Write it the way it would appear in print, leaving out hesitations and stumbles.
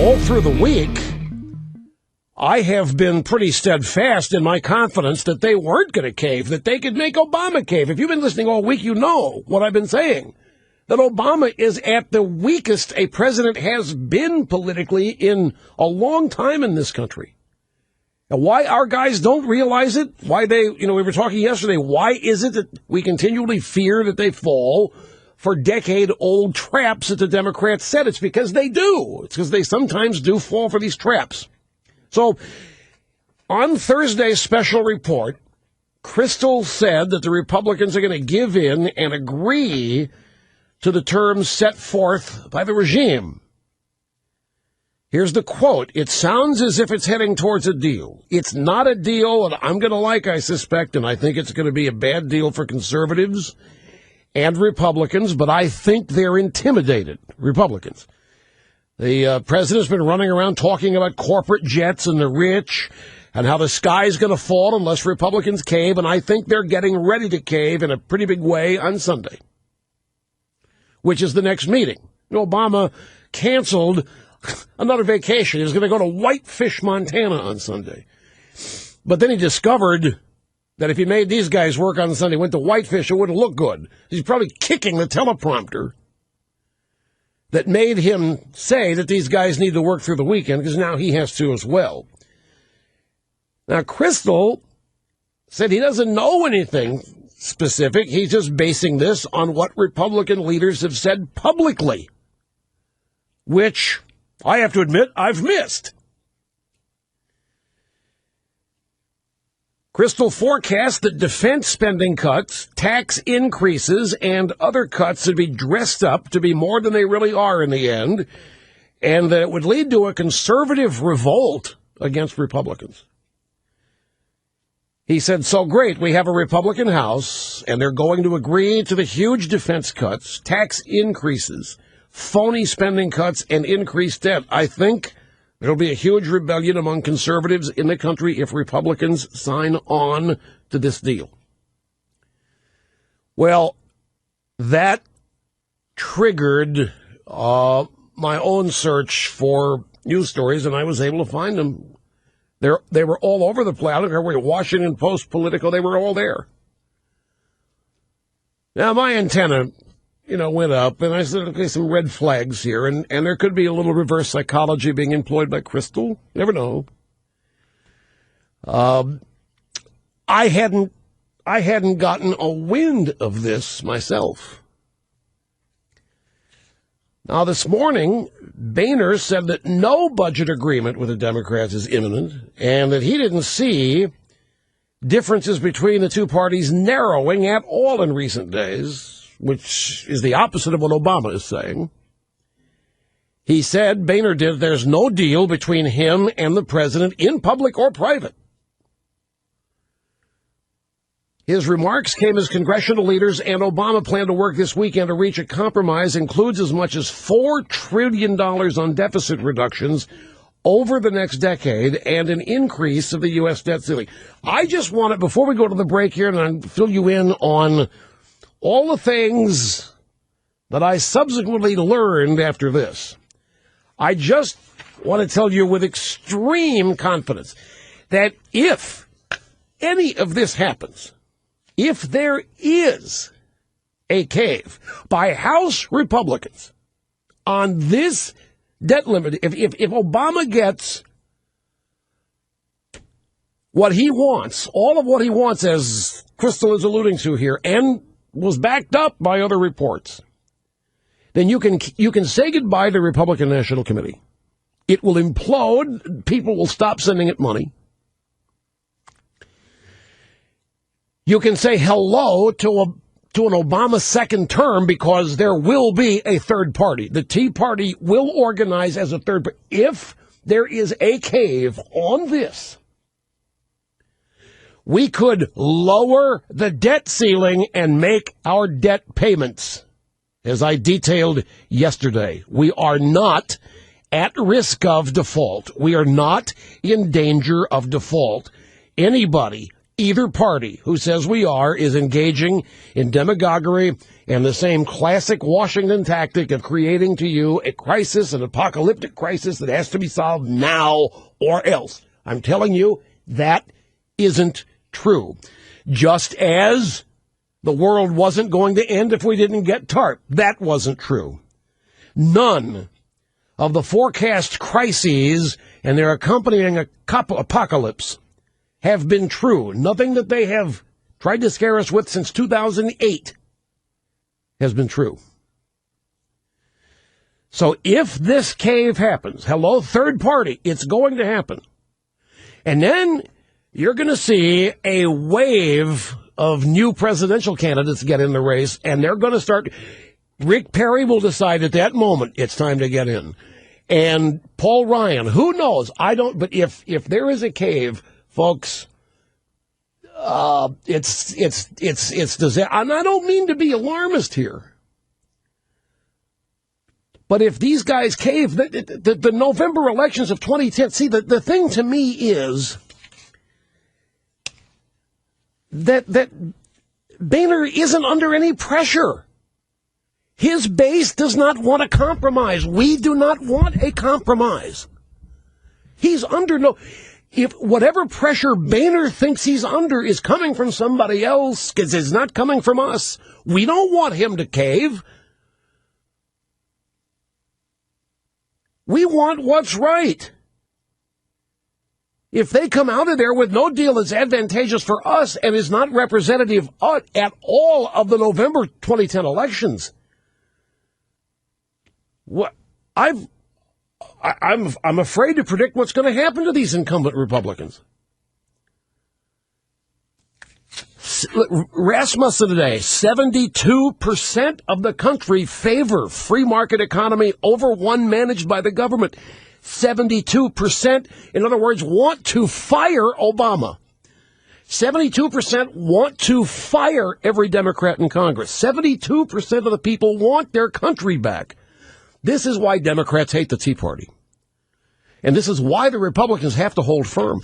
all through the week, I have been pretty steadfast in my confidence that they weren't going to cave, that they could make Obama cave. If you've been listening all week, you know what I've been saying, that Obama is at the weakest a president has been politically in a long time in this country. And why our guys don't realize it, why they, we were talking yesterday, why is it that we continually fear that they fall for decade-old traps that the Democrats set? It's because they do. It's because they sometimes do fall for these traps. So, on Thursday's special report, Crystal said that the Republicans are going to give in and agree to the terms set forth by the regime. Here's the quote. It sounds as if it's heading towards a deal. It's not a deal that I'm going to like, I suspect, and I think it's going to be a bad deal for conservatives and Republicans, but I think they're intimidated, Republicans. The president's been running around talking about corporate jets and the rich and how the sky's going to fall unless Republicans cave, and I think they're getting ready to cave in a pretty big way on Sunday, which is the next meeting. Obama canceled another vacation. He was going to go to Whitefish, Montana on Sunday. But then he discovered that if he made these guys work on Sunday, went to Whitefish, it wouldn't look good. He's probably kicking the teleprompter that made him say that these guys need to work through the weekend, because now he has to as well. Now, Crystal said he doesn't know anything specific. He's just basing this on what Republican leaders have said publicly, which I have to admit I've missed. Crystal forecast that defense spending cuts, tax increases, and other cuts would be dressed up to be more than they really are in the end, and that it would lead to a conservative revolt against Republicans. He said, so great, we have a Republican House, and they're going to agree to the huge defense cuts, tax increases, phony spending cuts, and increased debt. I think there'll be a huge rebellion among conservatives in the country if Republicans sign on to this deal. Well, that triggered my own search for news stories, and I was able to find them. They were all over the place. I don't care where, Washington Post, Politico, they were all there. Now, my antenna went up, and I said, okay, some red flags here, and there could be a little reverse psychology being employed by Crystal. You never know. I hadn't gotten a wind of this myself. Now, this morning, Boehner said that no budget agreement with the Democrats is imminent, and that he didn't see differences between the two parties narrowing at all in recent days, which is the opposite of what Obama is saying. He said, Boehner did, there's no deal between him and the president in public or private. His remarks came as congressional leaders and Obama plan to work this weekend to reach a compromise, includes as much as $4 trillion on deficit reductions over the next decade and an increase of the U.S. debt ceiling. I just want to, before we go to the break here, and I'll fill you in on all the things that I subsequently learned after this, I just want to tell you with extreme confidence that if any of this happens, if there is a cave by House Republicans on this debt limit, if Obama gets what he wants, all of what he wants, as Crystal is alluding to here, and was backed up by other reports, then you can say goodbye to the Republican National Committee. It will implode. People will stop sending it money. You can say hello to an Obama second term, because there will be a third party. The Tea Party will organize as a third party. If there is a cave on this, we could lower the debt ceiling and make our debt payments. As I detailed yesterday, we are not at risk of default. We are not in danger of default. Anybody Either party who says we are is engaging in demagoguery and the same classic Washington tactic of creating to you a crisis, an apocalyptic crisis that has to be solved now or else. I'm telling you, that isn't true. Just as the world wasn't going to end if we didn't get TARP. That wasn't true. None of the forecast crises and their accompanying apocalypse have been true. Nothing that they have tried to scare us with since 2008 has been true. So if this cave happens, hello, third party, it's going to happen. And then you're going to see a wave of new presidential candidates get in the race, and they're going to start. Rick Perry will decide at that moment it's time to get in. And Paul Ryan, who knows? I don't, but if there is a cave, folks, it's disaster. And I don't mean to be alarmist here. But if these guys cave, the November elections of 2010, see, the thing to me is that Boehner isn't under any pressure. His base does not want a compromise. We do not want a compromise. He's under no... If whatever pressure Boehner thinks he's under is coming from somebody else, because it's not coming from us, we don't want him to cave. We want what's right. If they come out of there with no deal that's advantageous for us and is not representative at all of the November 2010 elections, I'm afraid to predict what's going to happen to these incumbent Republicans. Rasmussen today, 72% of the country favor free market economy over one managed by the government. 72%, in other words, want to fire Obama. 72% want to fire every Democrat in Congress. 72% of the people want their country back. This is why Democrats hate the Tea Party. And this is why the Republicans have to hold firm.